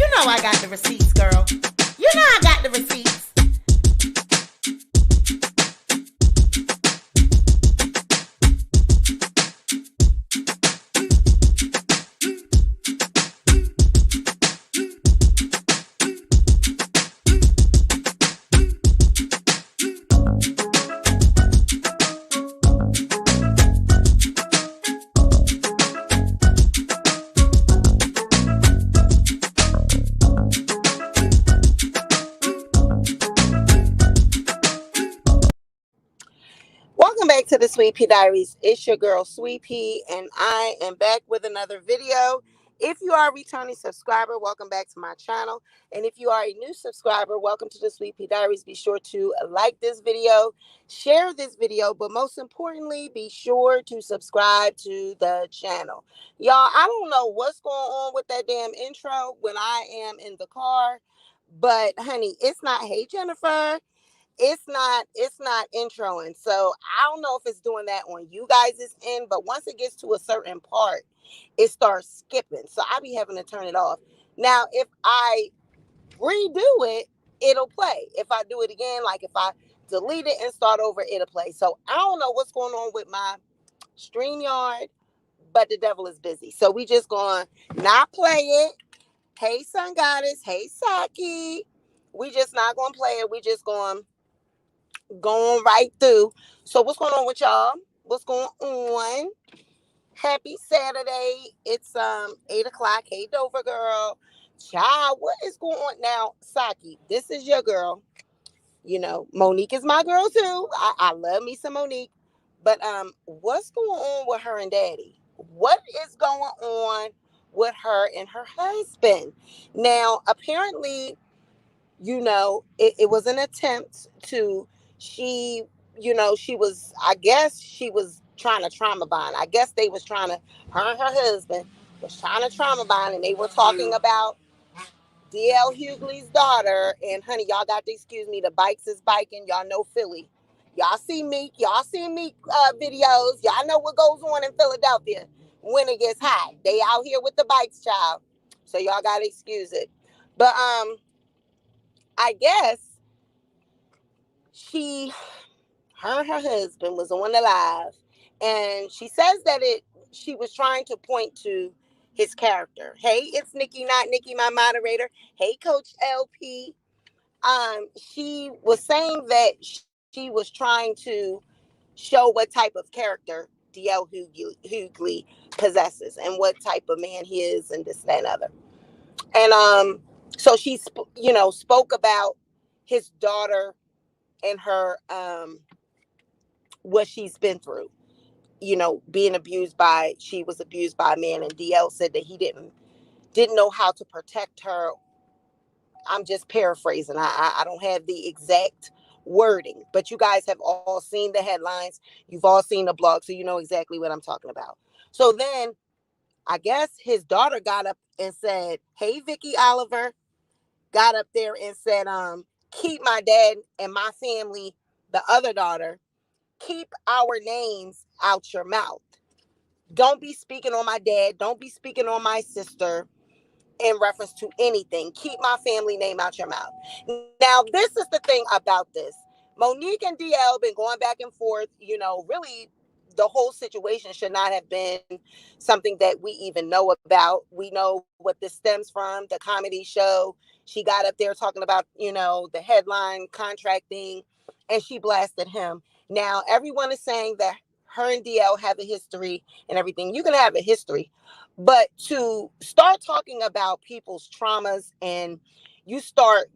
You know I got the receipts, girl. You know I got the receipts. Welcome back to the Sweet Pea Diaries. It's your girl Sweet Pea, and I am back with another video. If you are a returning subscriber, welcome back to my channel. And if you are a new subscriber, welcome to the Sweet Pea Diaries. Be sure to like this video, share this video, but most importantly, be sure to subscribe to the channel. Y'all, I don't know what's going on with that damn intro when I am in the car, but honey, it's not "Hey Jennifer." It's not introing. So I don't know if it's doing that on you guys' end, but once it gets to a certain part, it starts skipping. So I be having to turn it off. Now, if I redo it, it'll play. If I do it again, like if I delete it and start over, it'll play. So I don't know what's going on with my StreamYard, but the devil is busy. So we just going to not play it. Hey, Sun Goddess. Hey, Saki. We just not going to play it. We just going right through. So what's going on with y'all? What's going on? Happy Saturday. It's 8 o'clock. Hey Dover girl. Child, what is going on now? Saki, this is your girl. You know, Monique is my girl too. I love me some Monique. But what's going on with her and daddy? What is going on with her and her husband? Now, apparently, you know, it was an attempt to, she was, I guess she was trying to trauma bond. I guess they was trying to, her and her husband was trying to trauma bond, and they were talking about DL Hughley's daughter. And honey, y'all got to excuse me, the bikes is biking. Y'all know Philly. Y'all see Meek videos. Y'all know what goes on in Philadelphia when it gets hot. They out here with the bikes, child. So y'all got to excuse it. But I guess her and her husband was on the live, and she says that she was trying to point to his character. Hey, it's Nikki, not Nikki, my moderator. Hey, Coach LP. She was saying that she was trying to show what type of character DL Hughley possesses and what type of man he is, and this, that, and other. And so she spoke about his daughter and her what she's been through, being she was abused by a man, and DL said that he didn't know how to protect her. I'm just paraphrasing. I don't have the exact wording, but you guys have all seen the headlines. You've all seen the blog, so you know exactly what I'm talking about. So then I guess his daughter got up and said, hey, Vicky Oliver, got up there and said, keep my dad and my family, the other daughter, keep our names out your mouth. Don't be speaking on my dad. Don't be speaking on my sister in reference to anything. Keep my family name out your mouth. Now, this is the thing about this. Monique and DL been going back and forth. Really, the whole situation should not have been something that we even know about. We know what this stems from, the comedy show. She got up there talking about, the headline contract thing, and she blasted him. Now, everyone is saying that her and DL have a history and everything. You can have a history, but to start talking about people's traumas, and you start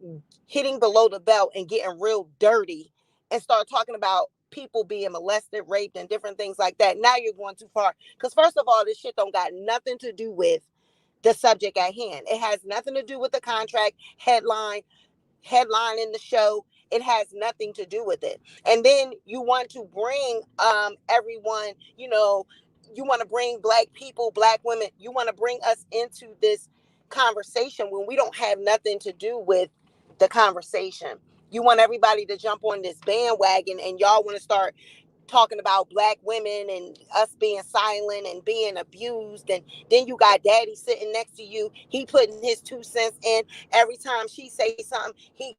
hitting below the belt and getting real dirty and start talking about people being molested, raped, and different things like that, now you're going too far. Because first of all, this shit don't got nothing to do with the subject at hand. It has nothing to do with the contract headline in the show. It has nothing to do with it. And then you want to bring everyone, you want to bring Black people, Black women, you want to bring us into this conversation when we don't have nothing to do with the conversation. You want everybody to jump on this bandwagon, and y'all want to start talking about black women and us being silent and being abused. And then you got daddy sitting next to you. He putting his 2 cents in. Every time she say something, he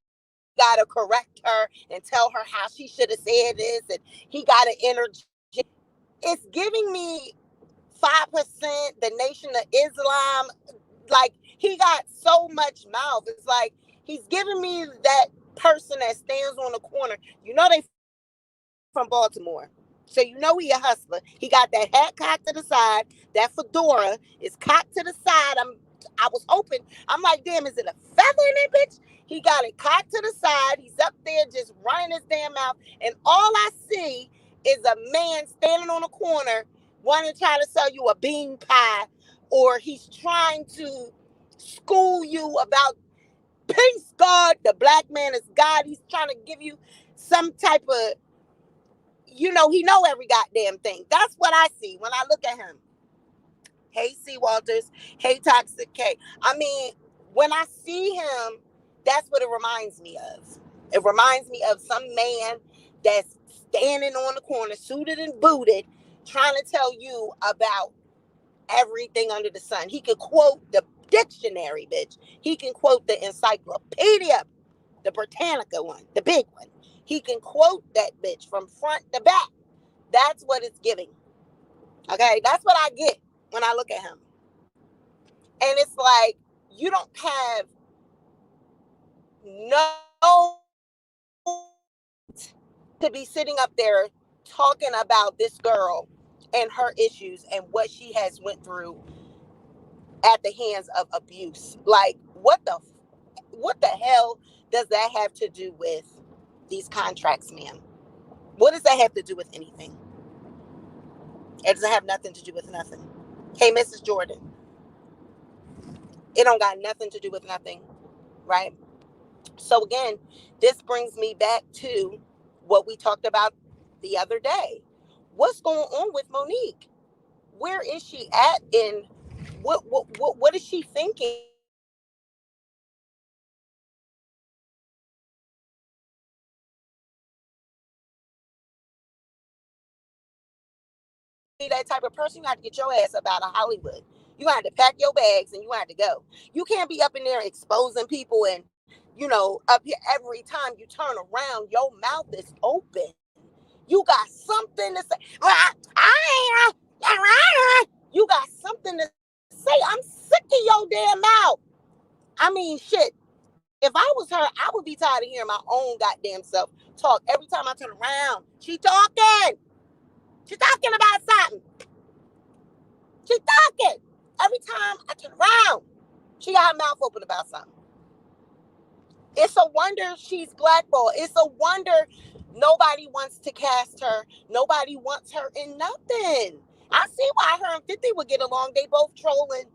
got to correct her and tell her how she should have said this. And he got to interject. It's giving me 5%, the Nation of Islam. Like, he got so much mouth. It's like he's giving me that person that stands on the corner. You know they from Baltimore. So you know he a hustler. He got that hat cocked to the side. That fedora is cocked to the side. I was hoping. I'm like, damn, is it a feather in that bitch? He got it cocked to the side. He's up there just running his damn mouth. And all I see is a man standing on a corner wanting to try to sell you a bean pie, or he's trying to school you about peace, God. The black man is God. He's trying to give you some type of, he know every goddamn thing. That's what I see when I look at him. Hey, C. Walters. Hey, Toxic K. I mean, when I see him, that's what it reminds me of. It reminds me of some man that's standing on the corner, suited and booted, trying to tell you about everything under the sun. He could quote the dictionary, bitch. He can quote the encyclopedia, the Britannica one, the big one. He can quote that bitch from front to back. That's what it's giving. Okay, that's what I get when I look at him. And it's like, you don't have no to be sitting up there talking about this girl and her issues and what she has went through at the hands of abuse. Like, what the hell does that have to do with these contracts, ma'am? What does that have to do with anything? It doesn't have nothing to do with nothing. Hey, Mrs. Jordan, it don't got nothing to do with nothing, right? So again, this brings me back to what we talked about the other day. What's going on with Monique? Where is she at? And what is she thinking? That type of person, you have to get your ass up out of Hollywood. You have to pack your bags and you have to go. You can't be up in there exposing people and, up here every time you turn around, your mouth is open. You got something to say. You got something to say. I'm sick of your damn mouth. I mean, shit. If I was her, I would be tired of hearing my own goddamn self talk every time I turn around. She talking. She's talking about something. She's talking. Every time I turn around, she got her mouth open about something. It's a wonder she's blackballed. It's a wonder nobody wants to cast her. Nobody wants her in nothing. I see why her and 50 would get along. They both trolling.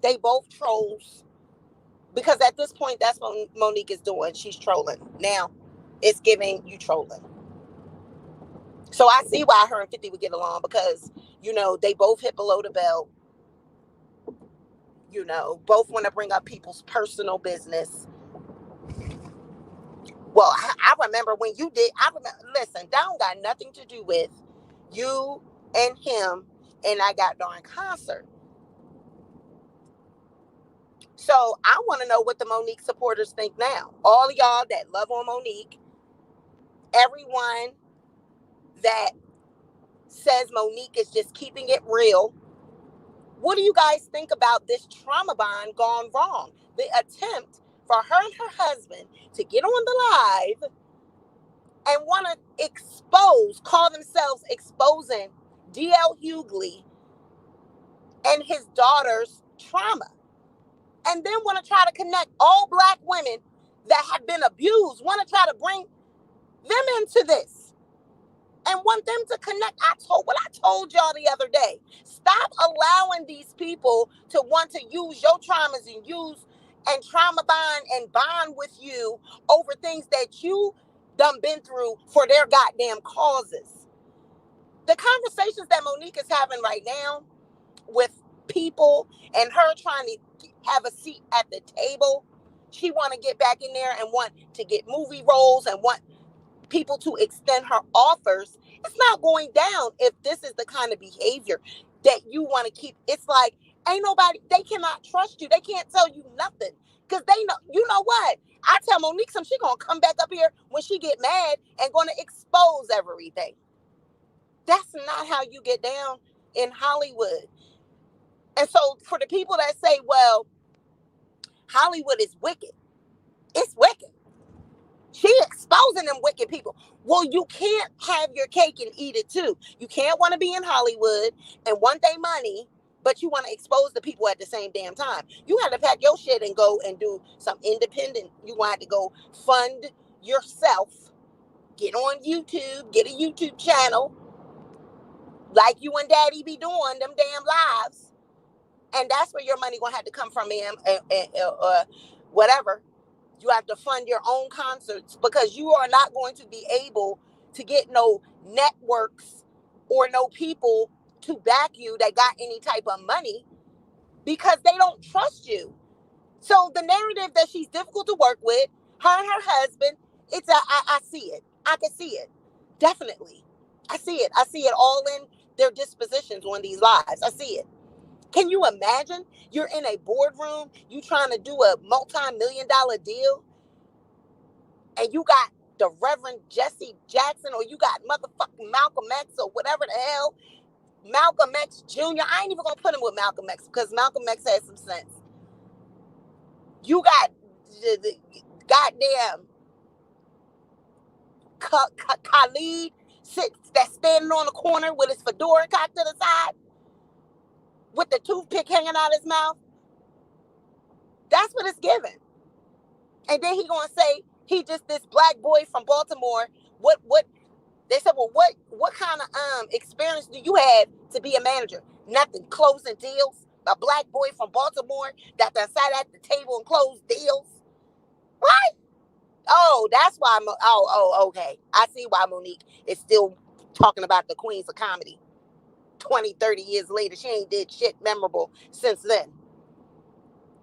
They both trolls. Because at this point, that's what Monique is doing. She's trolling. Now, it's giving you trolling. So I see why her and 50 would get along because, they both hit below the belt. Both want to bring up people's personal business. Well, I remember when you did. Listen, that don't got nothing to do with you and him and I got darn concert. So I want to know what the Monique supporters think now. All of y'all that love on Monique, everyone that says Monique is just keeping it real. What do you guys think about this trauma bond gone wrong? The attempt for her and her husband to get on the live and want to call themselves exposing D.L. Hughley and his daughter's trauma. And then want to try to connect all black women that have been abused, want to try to bring them into this and want them to connect. What I told y'all the other day. Stop allowing these people to want to use your traumas and trauma bond and bond with you over things that you done been through for their goddamn causes. The conversations that Monique is having right now with people and her trying to have a seat at the table, she want to get back in there and want to get movie roles and want people to extend her offers, it's not going down if this is the kind of behavior that you want to keep. It's like, ain't nobody, they cannot trust you. They can't tell you nothing because they know, you know what? I tell Monique something, she going to come back up here when she get mad and going to expose everything. That's not how you get down in Hollywood. And so for the people that say, well, Hollywood is wicked, it's wicked. She exposing them wicked people. Well, you can't have your cake and eat it too. You can't want to be in Hollywood and want their money, but you want to expose the people at the same damn time. You have to pack your shit and go and do some independent. You want to go fund yourself. Get on YouTube. Get a YouTube channel like you and Daddy be doing them damn lives. And that's where your money going to have to come from, ma'am, whatever. You have to fund your own concerts because you are not going to be able to get no networks or no people to back you that got any type of money because they don't trust you. So the narrative that she's difficult to work with, her and her husband, I see it. I can see it. Definitely. I see it. I see it all in their dispositions on these lives. I see it. Can you imagine? You're in a boardroom, you trying to do a multi-million-dollar deal, and you got the Reverend Jesse Jackson, or you got motherfucking Malcolm X, or whatever the hell, Malcolm X Jr. I ain't even gonna put him with Malcolm X because Malcolm X has some sense. You got the goddamn Khalid that's standing on the corner with his fedora cocked to the side, with the toothpick hanging out his mouth. That's what it's giving. And then he gonna say he just this black boy from Baltimore. What they said, well, what kind of experience do you have to be a manager? Nothing. Closing deals. A black boy from Baltimore that sat at the table and closed deals. What? Oh, that's why. Okay. I see why Monique is still talking about the queens of comedy. 20, 30 years later, she ain't did shit memorable since then.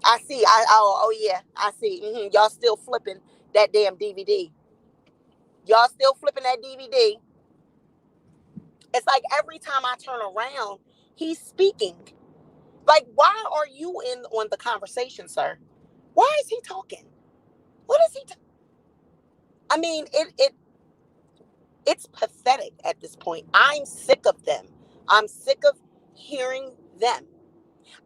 I see. Yeah. I see. Y'all still flipping that damn DVD. Y'all still flipping that DVD. It's like every time I turn around, he's speaking. Like, why are you on the conversation, sir? Why is he talking? What is he? I mean, it's pathetic at this point. I'm sick of them. I'm sick of hearing them.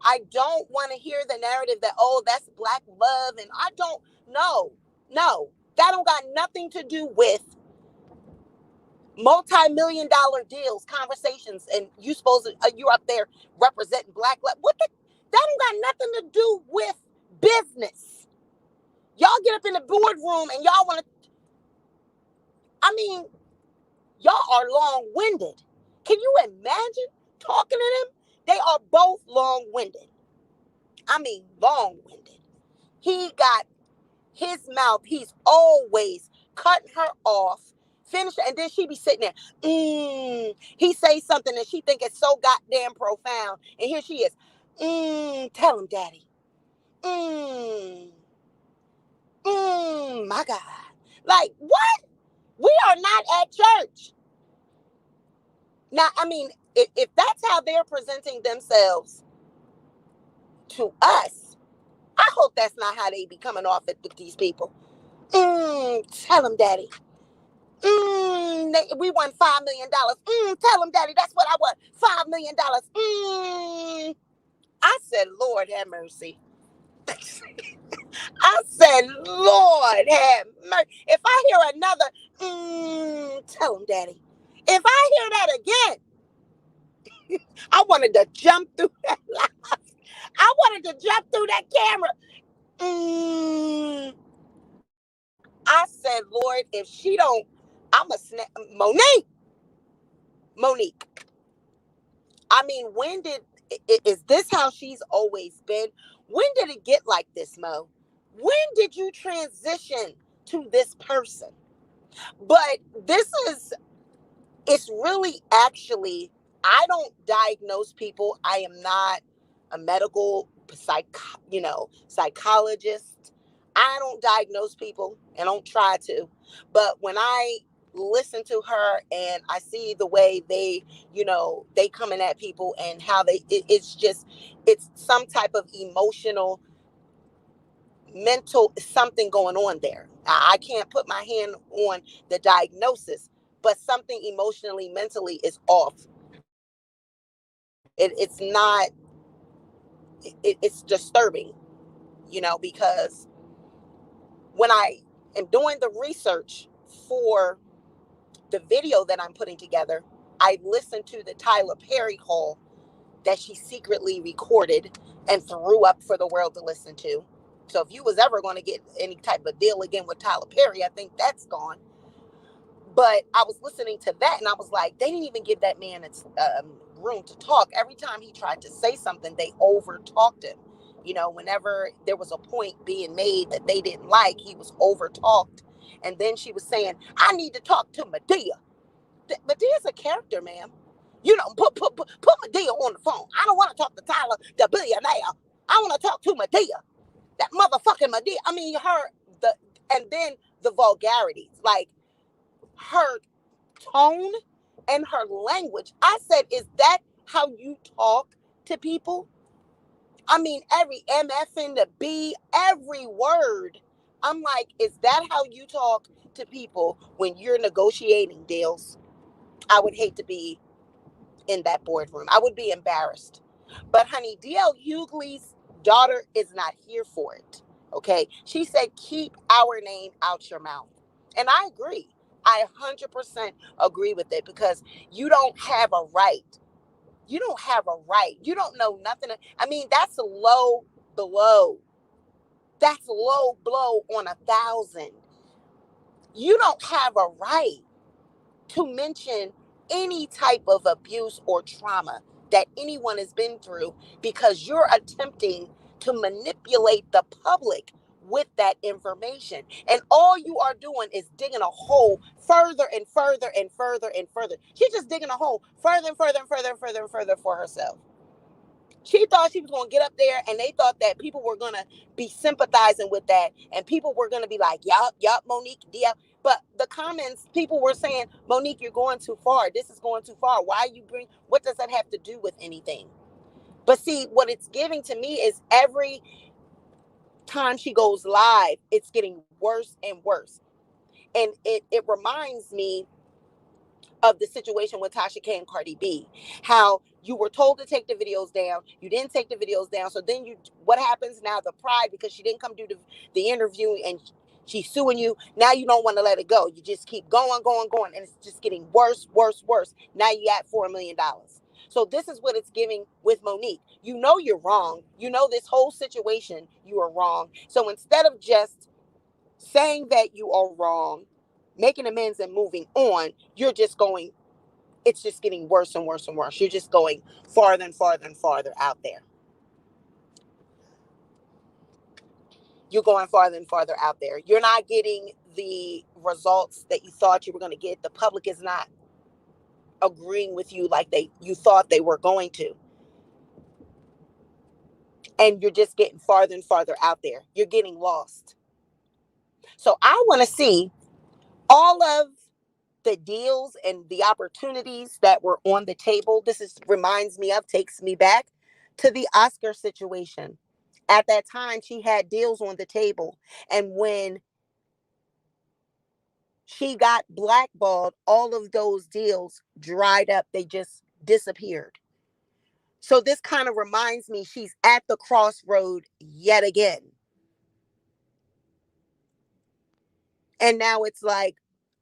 I don't want to hear the narrative that, oh, that's black love, and I don't know. No, that don't got nothing to do with multi-million-dollar deals, conversations, and you supposed to, you up there representing black love. That don't got nothing to do with business. Y'all get up in the boardroom and y'all want to, I mean, y'all are long-winded. Can you imagine talking to them? They are both long-winded. I mean, long-winded. He got his mouth, he's always cutting her off, finish, and then she be sitting there. He say something and she think it's so goddamn profound, and here she is. Tell him, daddy. My God. Like, what? We are not at church. Now, I mean, if that's how they're presenting themselves to us, I hope that's not how they be coming off with these people. Tell them, daddy. We won $5 million. Tell them, daddy, that's what I want. $5 million. I said, Lord have mercy. I said, Lord have mercy. If I hear another, tell him, daddy. If I hear that again, I wanted to jump through that live. I wanted to jump through that camera. I said, Lord, if she don't, I'm a snap. Monique. I mean, is this how she's always been? When did it get like this, Mo? When did you transition to this person? But it's really actually, I don't diagnose people. I am not a medical psychologist. I don't diagnose people and don't try to. But when I listen to her and I see the way they, they coming at people and how it's some type of emotional, mental something going on there. I can't put my hand on the diagnosis, but something emotionally, mentally is off. It's not, it's disturbing, because when I am doing the research for the video that I'm putting together, I listened to the Tyler Perry call that she secretly recorded and threw up for the world to listen to. So if you was ever going to get any type of deal again with Tyler Perry, I think that's gone. But I was listening to that and I was like, they didn't even give that man room to talk. Every time he tried to say something, they over talked him. Whenever there was a point being made that they didn't like, he was over talked. And then she was saying, I need to talk to Medea. Medea's a character, ma'am. Put Medea on the phone. I don't want to talk to Tyler, the billionaire. I want to talk to Medea. That motherfucking Medea. I mean, and then the vulgarities. Like, her tone and her language. I said, is that how you talk to people? I mean, every MF and the B, every word. I'm like, is that how you talk to people when you're negotiating deals? I would hate to be in that boardroom. I would be embarrassed. But honey, DL Hughley's daughter is not here for it. Okay. She said, keep our name out your mouth. And I agree. I 100% agree with it because you don't have a right. You don't have a right. You don't know nothing. I mean, that's a low blow. That's low blow on 1,000. You don't have a right to mention any type of abuse or trauma that anyone has been through because you're attempting to manipulate the public with that information. And all you are doing is digging a hole further and further and further and further. She's just digging a hole further and further and further and further and further for herself. She thought she was going to get up there and they thought that people were going to be sympathizing with that. And people were going to be like, yup, Monique, yeah. But the comments, people were saying, Monique, you're going too far. This is going too far. What does that have to do with anything? But see, what it's giving to me is every time she goes live, it's getting worse and worse. And it reminds me of the situation with Tasha K and Cardi B, how you were told to take the videos down, you didn't take the videos down, so then what happens now? The pride, because she didn't come do the interview and she's suing you, now you don't want to let it go. You just keep going, and it's just getting worse. Now you got $4 million. So this is what it's giving with Monique. You know you're wrong. You know this whole situation, you are wrong. So instead of just saying that you are wrong, making amends and moving on, it's just getting worse and worse and worse. You're just going farther and farther and farther out there. You're going farther and farther out there. You're not getting the results that you thought you were going to get. The public is not agreeing with you like you thought they were going to. And you're just getting farther and farther out there. You're getting lost. So I want to see all of the deals and the opportunities that were on the table. Takes me back to the Oscar situation. At that time, she had deals on the table. And when she got blackballed, all of those deals dried up. They just disappeared. So this kind of reminds me she's at the crossroad yet again. And now it's like,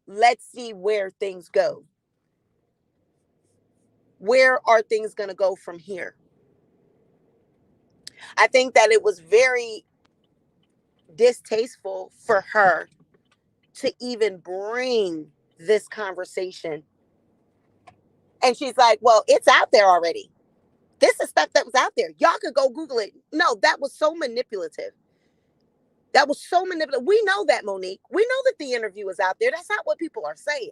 let's see where things go. Where are things going to go from here? I think that it was very distasteful for her to even bring this conversation. And she's like, well, it's out there already. This is stuff that was out there. Y'all could go Google it. No, that was so manipulative. We know that, Monique. We know that the interview is out there. That's not what people are saying.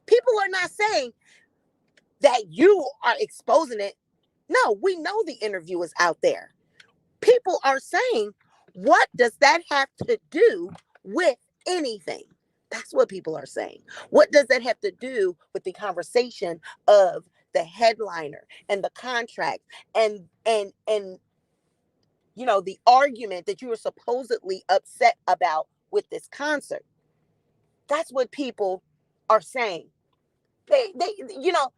People are not saying that you are exposing it. No, we know the interview is out there. People are saying, what does that have to do with anything? That's what people are saying. What does that have to do with the conversation of the headliner and the contract and the argument that you were supposedly upset about with this concert? That's what people are saying. They you know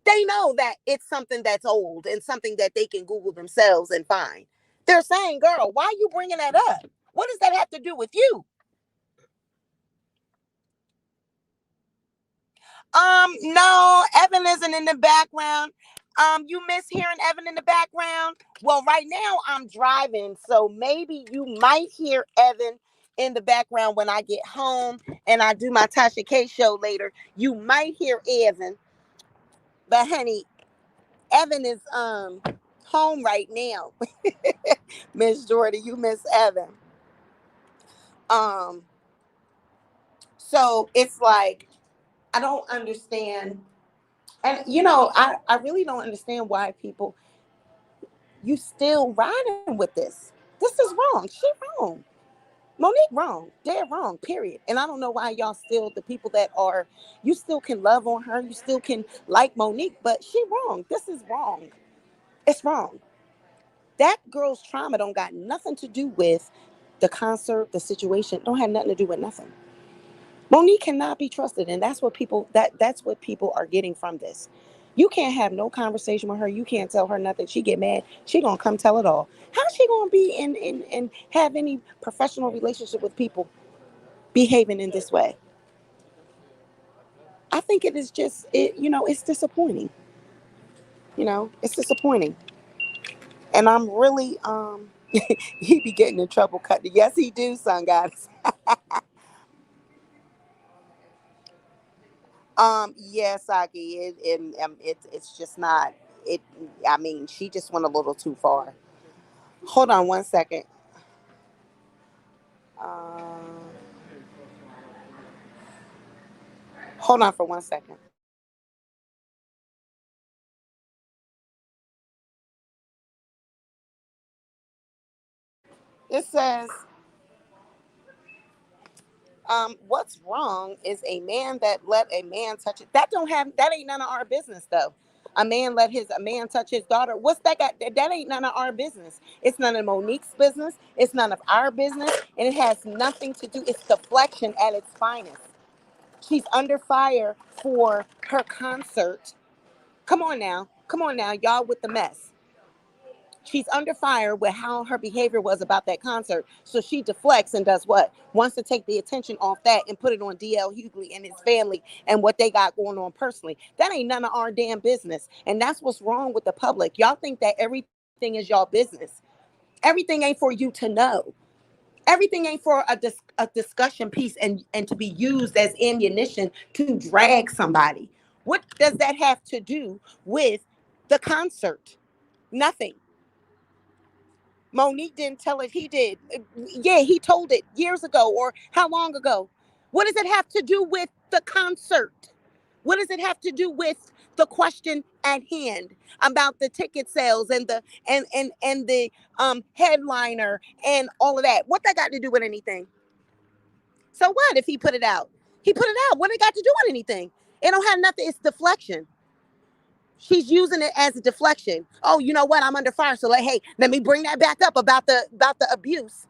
they know that it's something that's old and something that they can Google themselves and find. They're saying, girl, why are you bringing that up? What does that have to do with you? No, Evan isn't in the background. You miss hearing Evan in the background? Well, right now I'm driving, so maybe you might hear Evan in the background when I get home and I do my Tasha K show later. You might hear Evan, but honey, Evan is home right now. Miss Jordan, you miss Evan. Um, so it's like I don't understand, and I really don't understand why people you still riding with this. This is wrong. She wrong. Monique wrong. Dead wrong. Period. And I don't know why y'all still the people that are you still can love on her. You still can like Monique, but she wrong. This is wrong. It's wrong. That girl's trauma don't got nothing to do with the concert, the situation. Don't have nothing to do with nothing. Monique cannot be trusted, and that's what people are getting from this. You can't have no conversation with her. You can't tell her nothing. She get mad. She gonna come tell it all. How's she gonna be in have any professional relationship with people behaving in this way? I think it is just it's disappointing. It's disappointing, and I'm really he be getting in trouble cutting. Yes, he do, son, guys. Yeah, Saki, it's just not it. I mean, she just went a little too far. Hold on one second. Um, Hold on for 1 second. It says, what's wrong is a man that let a man touch it. That ain't none of our business though. A man touch his daughter. What's that got? That ain't none of our business. It's none of Monique's business. It's none of our business, and it has nothing to do. It's deflection at its finest. She's under fire for her concert. Come on now. Come on now, y'all with the mess. She's under fire with how her behavior was about that concert. So she deflects and does what? Wants to take the attention off that and put it on DL Hughley and his family and what they got going on personally. That ain't none of our damn business. And that's what's wrong with the public. Y'all think that everything is y'all business. Everything ain't for you to know. Everything ain't for a discussion piece and to be used as ammunition to drag somebody. What does that have to do with the concert? Nothing. Monique didn't tell it. He did. Yeah, he told it years ago or how long ago? What does it have to do with the concert? What does it have to do with the question at hand about the ticket sales and the headliner and all of that? What that got to do with anything? So what if he put it out? He put it out. What it got to do with anything? It don't have nothing. It's deflection. She's using it as a deflection. Oh, you know what? I'm under fire. So hey, let me bring that back up about the abuse.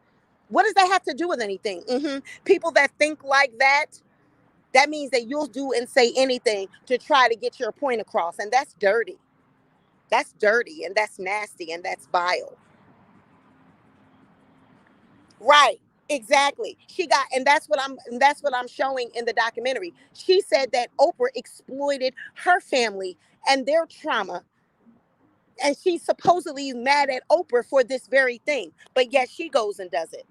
What does that have to do with anything? People that think like that means that you'll do and say anything to try to get your point across. And that's dirty. That's dirty and that's nasty and that's vile. Right. Exactly. And that's what I'm showing in the documentary. She said that Oprah exploited her family and their trauma, and she's supposedly mad at Oprah for this very thing, but yet she goes and does it,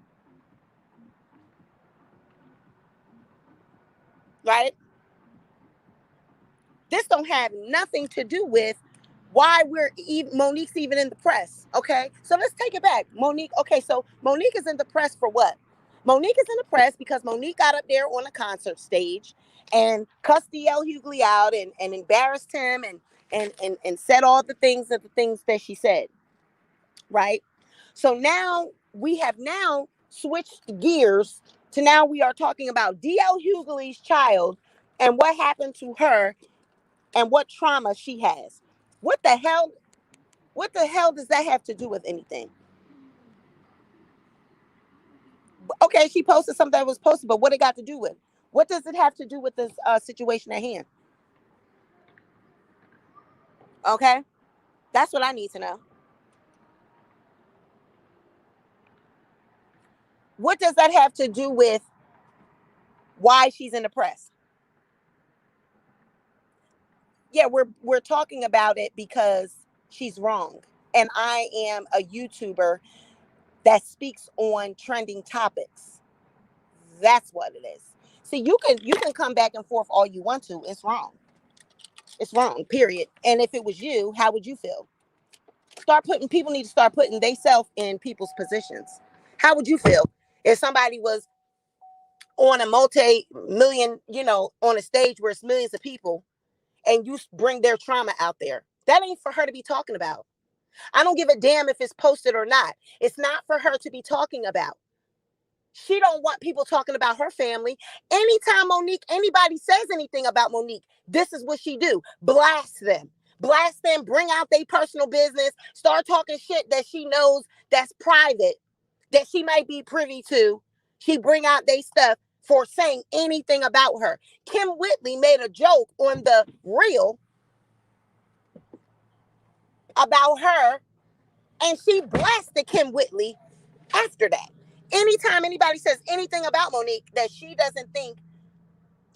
right? This don't have nothing to do with why Monique's even in the press. Okay, so let's take it back. Monique. Okay, so Monique is in the press for what? Monique is in the press because Monique got up there on a concert stage and cussed D.L. Hughley out and embarrassed him and said all the things that she said, right? So now we have now switched gears to now we are talking about DL Hughley's child and what happened to her and what trauma she has. What the hell? What the hell does that have to do with anything? Okay, she posted something that was posted, but what it got to do with? What does it have to do with this situation at hand? Okay, that's what I need to know. What does that have to do with why she's in the press? Yeah, we're talking about it because she's wrong, and I am a YouTuber that speaks on trending topics. That's what it is. See, you can come back and forth all you want to. It's wrong. It's wrong. Period. And if it was you, how would you feel? People need to start putting themselves in people's positions. How would you feel if somebody was on a multi-million, on a stage where it's millions of people, and you bring their trauma out there? That ain't for her to be talking about. I don't give a damn if it's posted or not. It's not for her to be talking about. She don't want people talking about her family. Anytime anybody says anything about Monique, this is what she do. Blast them. Blast them, bring out their personal business, start talking shit that she knows that's private, that she might be privy to. She bring out their stuff for saying anything about her. Kim Whitley made a joke on the reel about her, and she blasted Kim Whitley after that. Anytime anybody says anything about Monique that she doesn't think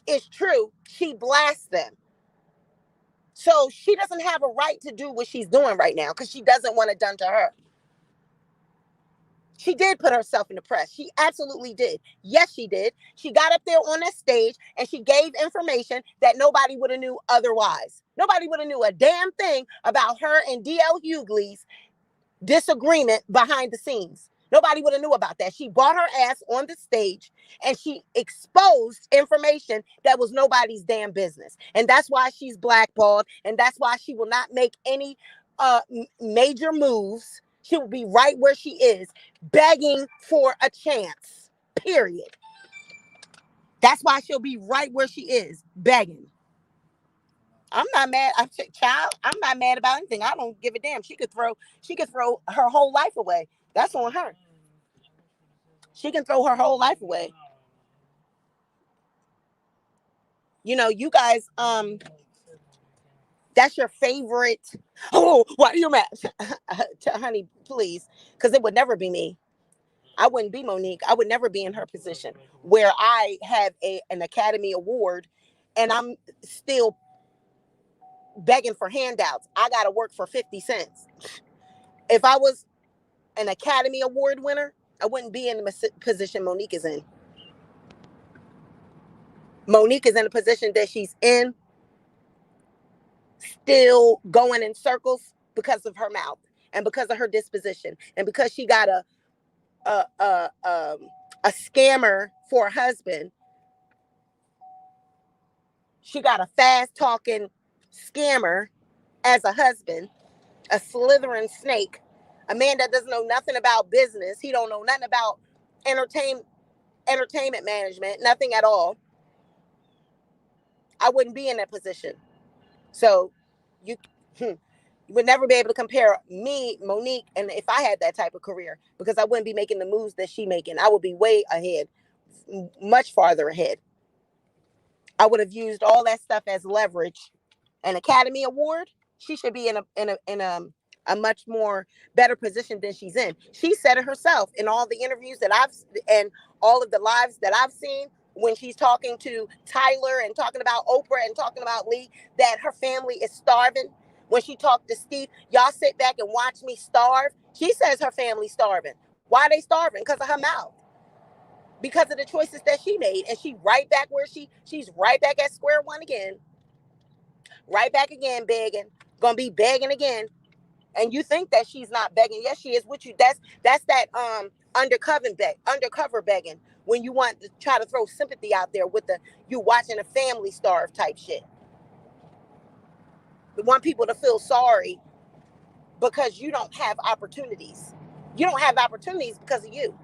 is true, she blasts them. So she doesn't have a right to do what she's doing right now because she doesn't want it done to her. She did put herself in the press. She absolutely did. Yes, she did. She got up there on that stage and she gave information that nobody would have knew otherwise. Nobody would have knew a damn thing about her and DL Hughley's disagreement behind the scenes. Nobody would have knew about that. She brought her ass on the stage and she exposed information that was nobody's damn business. And that's why she's blackballed. And that's why she will not make any major moves. She will be right where she is, begging for a chance, period. That's why she'll be right where she is, begging. I'm not mad. I'm not mad about anything. I don't give a damn. She could throw her whole life away. That's on her. She can throw her whole life away. You guys, that's your favorite. Oh, why are you mad? Honey, please. Because it would never be me. I wouldn't be Monique. I would never be in her position where I have an Academy Award and I'm still begging for handouts. I got to work for 50 cents. If I was an Academy Award winner, I wouldn't be in the position Monique is in. Monique is in a position that she's in, still going in circles because of her mouth and because of her disposition and because she got a scammer for a husband. She got a fast talking scammer as a husband, a slithering snake, a man that doesn't know nothing about business. He don't know nothing about entertainment management, nothing at all. I wouldn't be in that position. So you would never be able to compare me, Monique, and if I had that type of career, because I wouldn't be making the moves that she making. I would be way ahead, much farther ahead. I would have used all that stuff as leverage. An Academy Award, she should be in a much more better position than she's in. She said it herself in all the interviews that and all of the lives that I've seen when she's talking to Tyler and talking about Oprah and talking about Lee, that her family is starving. When she talked to Steve, y'all sit back and watch me starve. She says her family's starving. Why are they starving? Because of her mouth. Because of the choices that she made. And she's right back where she's right back at square one again. Right back again, begging. Gonna be begging again. And you think that she's not begging. Yes, she is with you. That's that undercover begging. When you want to try to throw sympathy out there with you watching a family starve type shit. You want people to feel sorry because you don't have opportunities. You don't have opportunities because of you.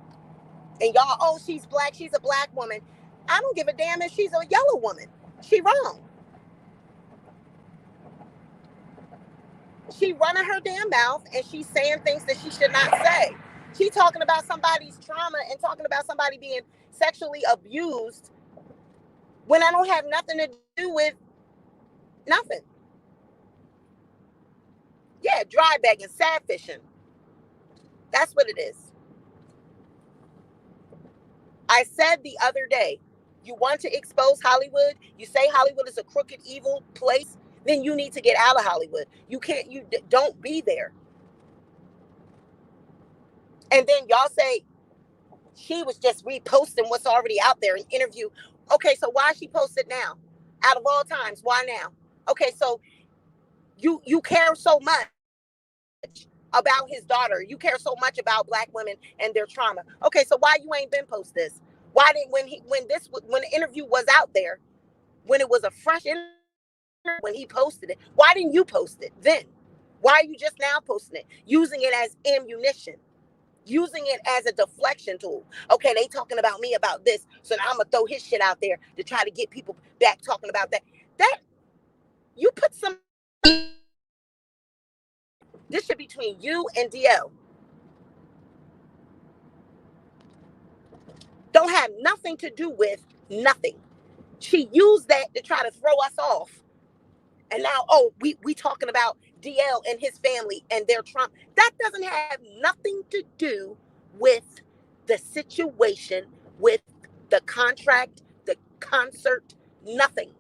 And y'all, oh, she's black, she's a black woman. I don't give a damn if she's a yellow woman. She wrong. She running her damn mouth and she's saying things that she should not say. She talking about somebody's trauma and talking about somebody being sexually abused when I don't have nothing to do with nothing. Yeah, dry bagging, sad fishing. That's what it is. I said the other day, you want to expose Hollywood, you say Hollywood is a crooked, evil place, then you need to get out of Hollywood. You can't, don't be there. And then y'all say she was just reposting what's already out there in interview. Okay, so why she posted now? Out of all times, why now? Okay, so you care so much about his daughter. You care so much about black women and their trauma. Okay, so why you ain't been post this? Why didn't when the interview was out there, when it was a fresh interview, when he posted it, why didn't you post it then? Why are you just now posting it? Using it as ammunition, using it as a deflection tool. Okay, they talking about me about this, so now I'm gonna throw his shit out there to try to get people back talking about that. That you put some. This should be between you and DL. Don't have nothing to do with nothing. She used that to try to throw us off. And now, oh, we talking about DL and his family and their trauma. That doesn't have nothing to do with the situation, with the contract, the concert, nothing.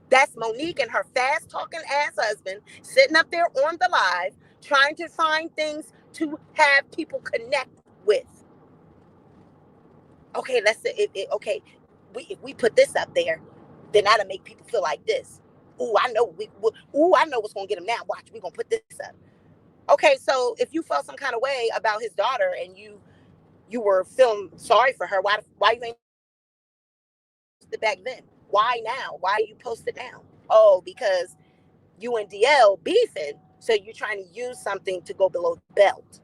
That's Monique and her fast talking ass husband sitting up there on the live trying to find things to have people connect with. Okay, okay, if we put this up there, then that'll make people feel like this. Ooh, I know what's gonna get him now. Watch, we're gonna put this up. Okay, so if you felt some kind of way about his daughter and you were feeling sorry for her, why you ain't posted back then? Why now? Why you post it now? Oh, because you and DL beefing, so you're trying to use something to go below the belt.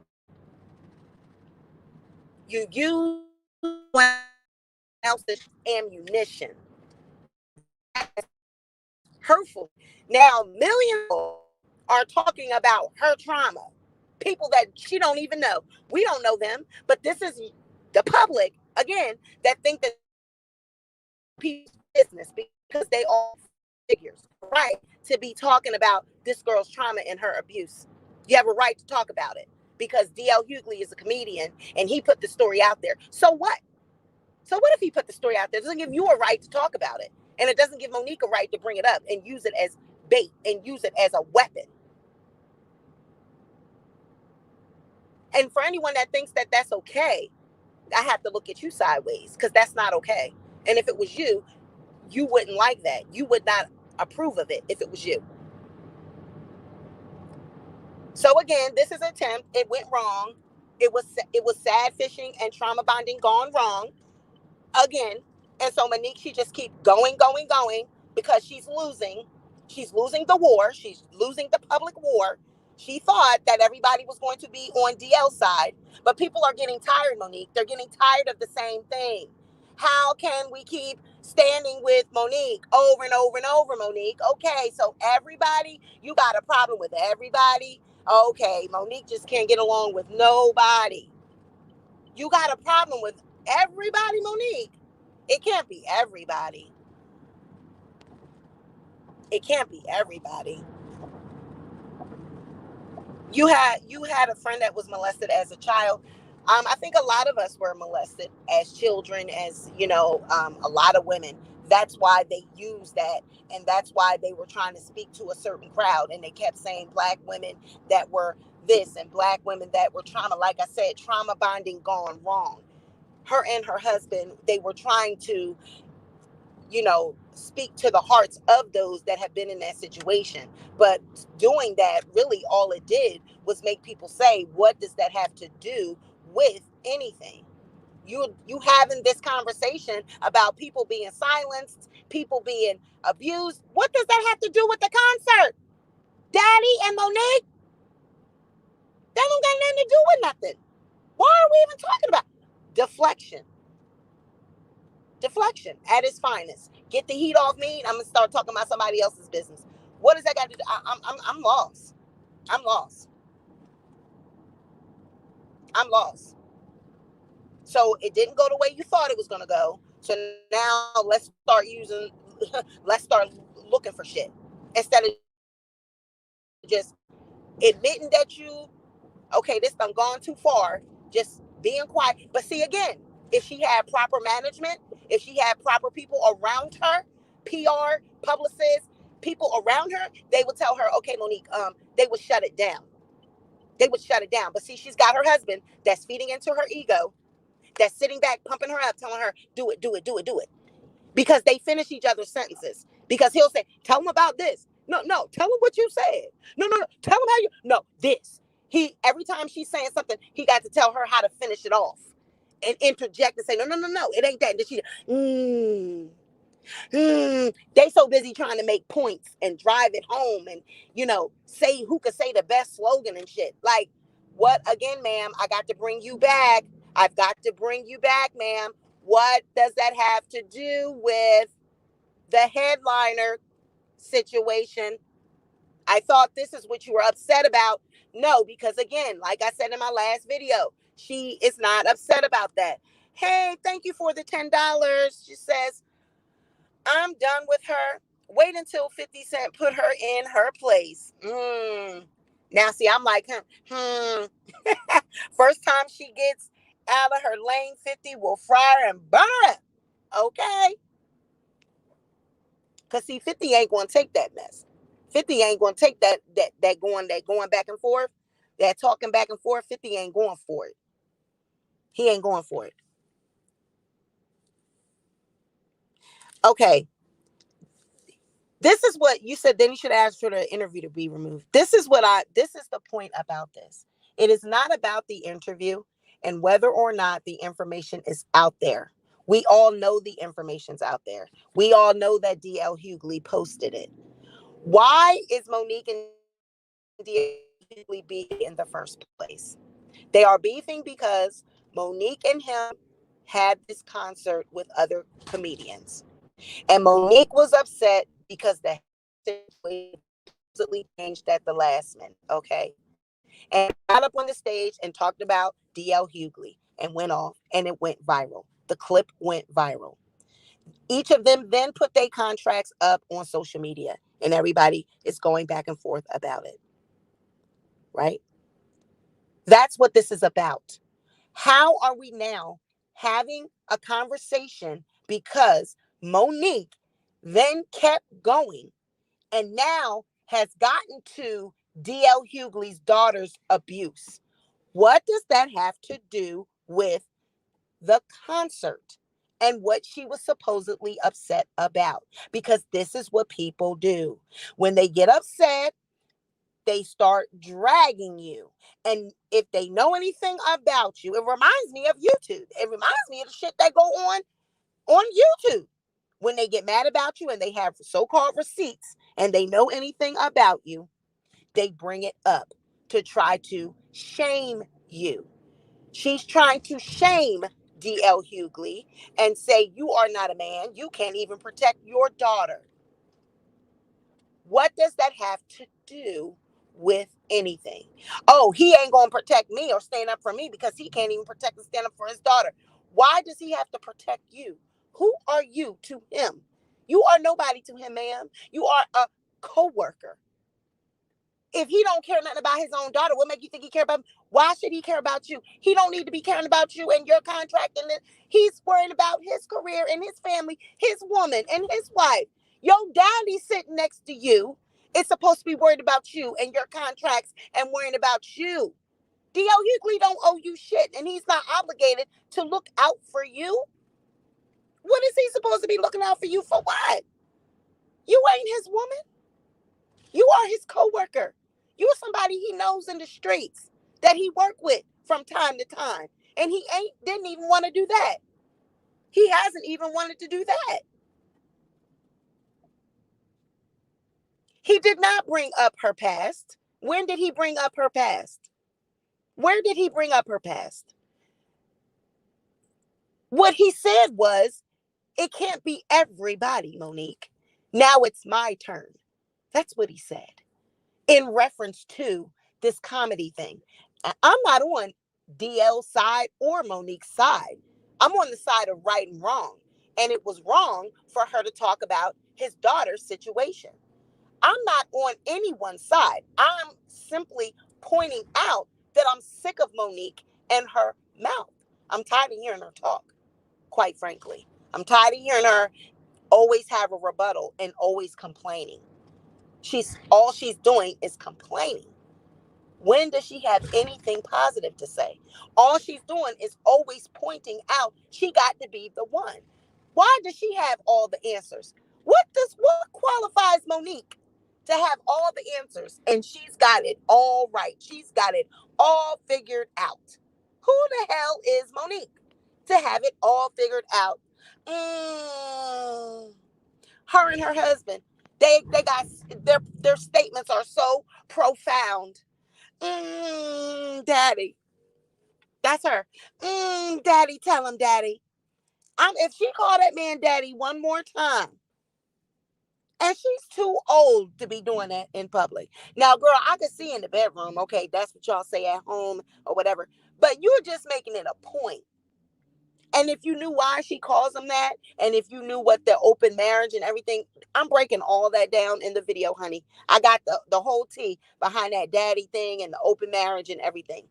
You use someone else's ammunition. That's hurtful. Now, millions are talking about her trauma. People that she don't even know. We don't know them, but this is the public, again, that think that people's business because they all figures, right? To be talking about this girl's trauma and her abuse. You have a right to talk about it because DL Hughley is a comedian and he put the story out there. So what? So what if he put the story out there? It doesn't give you a right to talk about it. And it doesn't give Monique a right to bring it up and use it as bait and use it as a weapon. And for anyone that thinks that that's okay, I have to look at you sideways because that's not okay. And if it was you, you wouldn't like that. You would not approve of it if it was you. So again, this is an attempt. It went wrong. It was sad fishing and trauma bonding gone wrong again. And so Monique, she just keep going, going, going because she's losing. She's losing the war. She's losing the public war. She thought that everybody was going to be on DL's side, but people are getting tired, Monique. They're getting tired of the same thing. How can we keep standing with Monique over and over and over, Monique? Okay, so everybody, you got a problem with everybody. Okay, Monique just can't get along with nobody. You got a problem with everybody, Monique. It can't be everybody. It can't be everybody. You had a friend that was molested as a child. I think a lot of us were molested as children, as a lot of women. That's why they used that, and that's why they were trying to speak to a certain crowd, and they kept saying black women that were this and black women that were trauma. Like I said, trauma bonding gone wrong. Her and her husband, they were trying to speak to the hearts of those that have been in that situation. But doing that, really all it did was make people say, what does that have to do with anything? You having this conversation about people being silenced, people being abused. What does that have to do with the concert? Daddy and Monique, that don't got nothing to do with nothing. Why are we even talking about? Deflection. Deflection at its finest. Get the heat off me, and I'm gonna start talking about somebody else's business. What does that got to do? I'm lost. I'm lost. I'm lost. So it didn't go the way you thought it was gonna go. So now let's start looking for shit instead of just admitting that okay, this done gone too far. Just being quiet. But see, again, if she had proper management, if she had proper people around her, PR, publicists, people around her, they would tell her, okay, Monique, they would shut it down. They would shut it down. But see, she's got her husband that's feeding into her ego, that's sitting back, pumping her up, telling her, do it, do it, do it, do it. Because they finish each other's sentences. Because he'll say, tell him about this. No, tell him what you said. No, tell him how you, no, this. Every time she's saying something, he got to tell her how to finish it off and interject and say, no, it ain't that. And she, they so busy trying to make points and drive it home and, say who could say the best slogan and shit. Like, what, again, ma'am, I got to bring you back. I've got to bring you back, ma'am. What does that have to do with the headliner situation? I thought this is what you were upset about. No, because again, like I said in my last video, she is not upset about that. Hey, thank you for the $10. She says, I'm done with her. Wait until 50 Cent put her in her place. Now, see, I'm like, First time she gets out of her lane, 50 will fry her and burn her. Okay? Because, see, 50 ain't going to take that mess. 50 ain't going to take that going back and forth, that talking back and forth. 50 ain't going for it. He ain't going for it. Okay. This is what you said. Then you should ask for the interview to be removed. This is the point about this. It is not about the interview and whether or not the information is out there. We all know the information's out there. We all know that DL Hughley posted it. Why is Monique and DL Hughley beefing in the first place? They are beefing because Monique and him had this concert with other comedians. And Monique was upset because the situation changed at the last minute, okay? And got up on the stage and talked about DL Hughley and went off, and it went viral. The clip went viral. Each of them then put their contracts up on social media, and everybody is going back and forth about it, right? That's what this is about. How are we now having a conversation because Monique then kept going and now has gotten to DL Hughley's daughter's abuse? What does that have to do with the concert and what she was supposedly upset about? Because this is what people do. When they get upset, they start dragging you. And if they know anything about you, it reminds me of YouTube. It reminds me of the shit that go on YouTube. When they get mad about you and they have so-called receipts and they know anything about you, they bring it up to try to shame you. She's trying to shame DL Hughley and say, you are not a man. You can't even protect your daughter. What does that have to do with anything? Oh, he ain't going to protect me or stand up for me because he can't even protect and stand up for his daughter. Why does he have to protect you? Who are you to him? You are nobody to him, ma'am. You are a co-worker. If he don't care nothing about his own daughter, what make you think he care about him? Why should he care about you? He don't need to be caring about you and your contract. And he's worrying about his career and his family, his woman and his wife. Your daddy sitting next to you is supposed to be worried about you and your contracts and worrying about you. D.L. Hughley don't owe you shit, and he's not obligated to look out for you. What is he supposed to be looking out for you for? What? You ain't his woman. You are his co-worker. You're somebody he knows in the streets that he worked with from time to time. And he didn't even want to do that. He hasn't even wanted to do that. He did not bring up her past. When did he bring up her past? Where did he bring up her past? What he said was, it can't be everybody, Monique. Now it's my turn. That's what he said in reference to this comedy thing. I'm not on DL's side or Monique's side. I'm on the side of right and wrong. And it was wrong for her to talk about his daughter's situation. I'm not on anyone's side. I'm simply pointing out that I'm sick of Monique and her mouth. I'm tired of hearing her talk, quite frankly. I'm tired of hearing her always have a rebuttal and always complaining. She's doing is complaining. When does she have anything positive to say? All she's doing is always pointing out she got to be the one. Why does she have all the answers? What qualifies Monique to have all the answers and she's got it all right? She's got it all figured out. Who the hell is Monique to have it all figured out? Her and her husband, they got their statements are so profound. Daddy. That's her. Daddy, tell him, daddy. If she called that man daddy one more time, and she's too old to be doing that in public. Now, girl, I could see in the bedroom, okay, that's what y'all say at home or whatever. But you're just making it a point. And if you knew why she calls him that, and if you knew what the open marriage and everything, I'm breaking all that down in the video, honey. I got the whole tea behind that daddy thing and the open marriage and everything.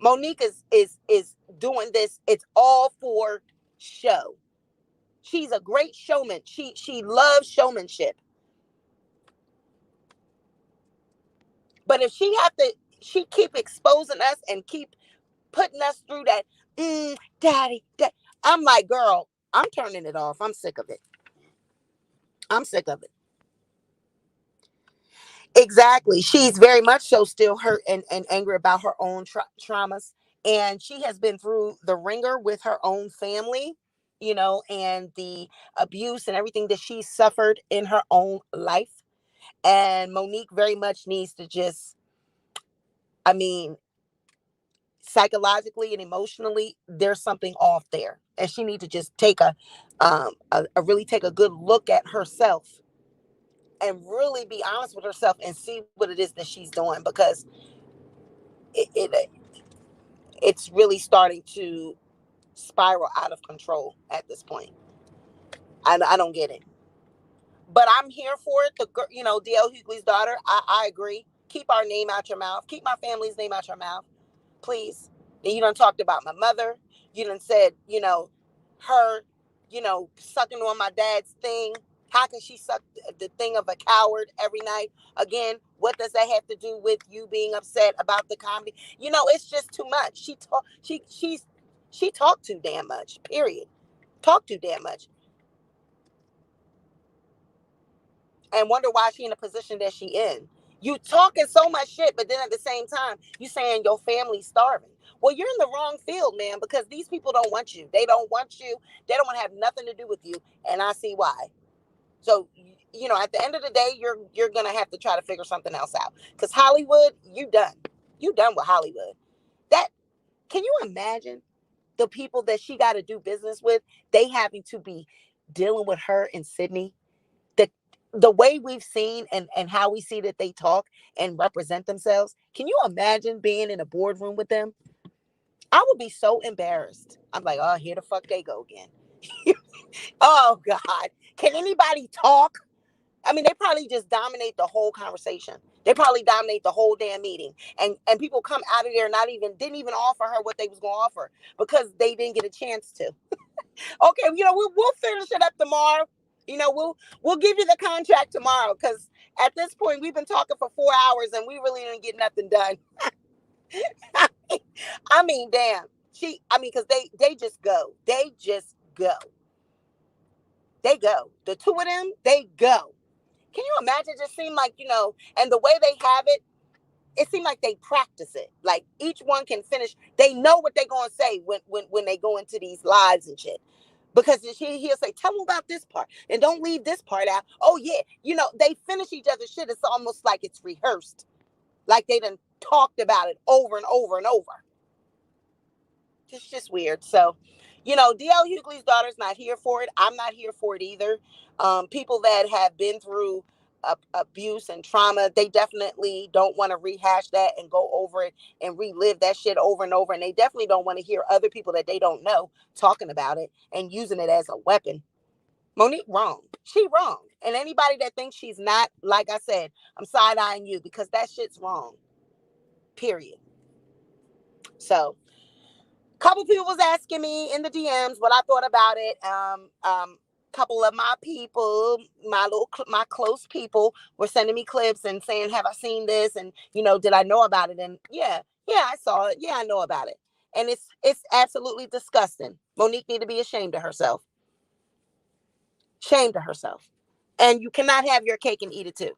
Monique is doing this. It's all for show. She's a great showman. She loves showmanship. But if she keep exposing us and keep putting us through that, daddy, I'm like, girl, I'm turning it off. I'm sick of it. I'm sick of it. Exactly. She's very much so still hurt and angry about her own traumas. And she has been through the ringer with her own family, and the abuse and everything that she suffered in her own life. And Monique very much needs to just, I mean, psychologically and emotionally, there's something off there. And she needs to just take a really take a good look at herself and really be honest with herself and see what it is that she's doing, because it, it it's really starting to spiral out of control at this point. I don't get it, but I'm here for it. DL Hughley's daughter. I agree. Keep our name out your mouth. Keep my family's name out your mouth, please. And you done talked about my mother. You done said, her, sucking on my dad's thing. How can she suck the thing of a coward every night? Again, what does that have to do with you being upset about the comedy? It's just too much. She talked too damn much. Period. Talk too damn much. And wonder why she in the position that she in. You talking so much shit, but then at the same time, you saying your family's starving. Well, you're in the wrong field, man, because these people don't want you. They don't want you. They don't want to have nothing to do with you. And I see why. So, at the end of the day, you're gonna have to try to figure something else out. Because Hollywood, you done. You done with Hollywood. That Can you imagine the people that she got to do business with? They having to be dealing with her in Sydney. The way we've seen and how we see that they talk and represent themselves. Can you imagine being in a boardroom with them? I would be so embarrassed. I'm like, oh, here the fuck they go again. Oh God. Can anybody talk? I mean, they probably just dominate the whole conversation. They probably dominate the whole damn meeting. And people come out of there didn't even offer her what they was gonna offer because they didn't get a chance to. Okay, we'll finish it up tomorrow. We'll give you the contract tomorrow, because at this point we've been talking for 4 hours and we really didn't get nothing done. I mean, damn. Because they just go. They just go. They go. The two of them, they go. Can you imagine? It just seemed like, and the way they have it seemed like they practice it. Like each one can finish. They know what they're gonna say when they go into these lives and shit. Because he'll say, tell them about this part and don't leave this part out. Oh yeah, they finish each other's shit. It's almost like it's rehearsed, like they done talked about it over and over and over. It's just weird. So, DL Hughley's daughter's not here for it. I'm not here for it either. People that have been through abuse and trauma, they definitely don't want to rehash that and go over it and relive that shit over and over. And they definitely don't want to hear other people that they don't know talking about it and using it as a weapon. Monique wrong. She wrong. And anybody that thinks she's not, like I said, I'm side-eyeing you because that shit's wrong. Period. So, couple people was asking me in the DMs what I thought about it. Couple of my people, my close people were sending me clips and saying, "Have I seen this?" And did I know about it? And yeah, I saw it. Yeah, I know about it. And it's absolutely disgusting. Monique need to be ashamed of herself. Ashamed of herself. And you cannot have your cake and eat it too.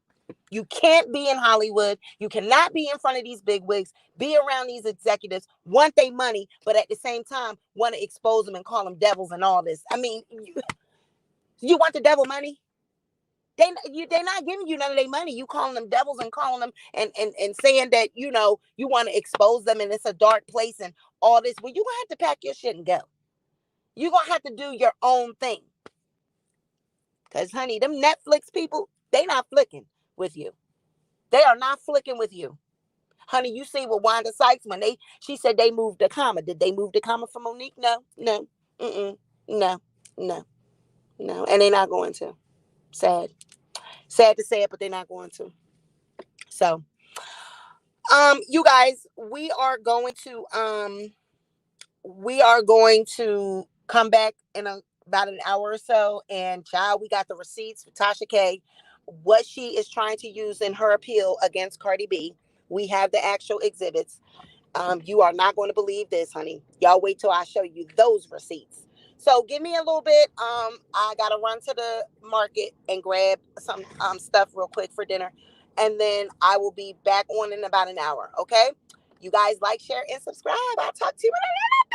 You can't be in Hollywood. You cannot be in front of these big wigs, be around these executives, want their money, but at the same time want to expose them and call them devils and all this. I mean, you want the devil money? They're not giving you none of their money. You calling them devils and calling them and saying that, you want to expose them and it's a dark place and all this. Well, you're going to have to pack your shit and go. You're going to have to do your own thing. Because, honey, them Netflix people, they not flicking with you. They are not flicking with you. Honey, you see with Wanda Sykes when she said they moved the comma. Did they move the comma for Monique? No. No. No. And they're not going to. Sad. Sad to say it, but they're not going to. So, you guys, we are going to come back in about an hour or so, and child, we got the receipts for Tasha K, what she is trying to use in her appeal against Cardi B. We have the actual exhibits. You are not going to believe this, honey. Y'all wait till I show you those receipts. So give me a little bit. I gotta run to the market and grab some stuff real quick for dinner, and then I will be back on in about an hour. Okay? You guys like, share, and subscribe. I'll talk to you in a minute.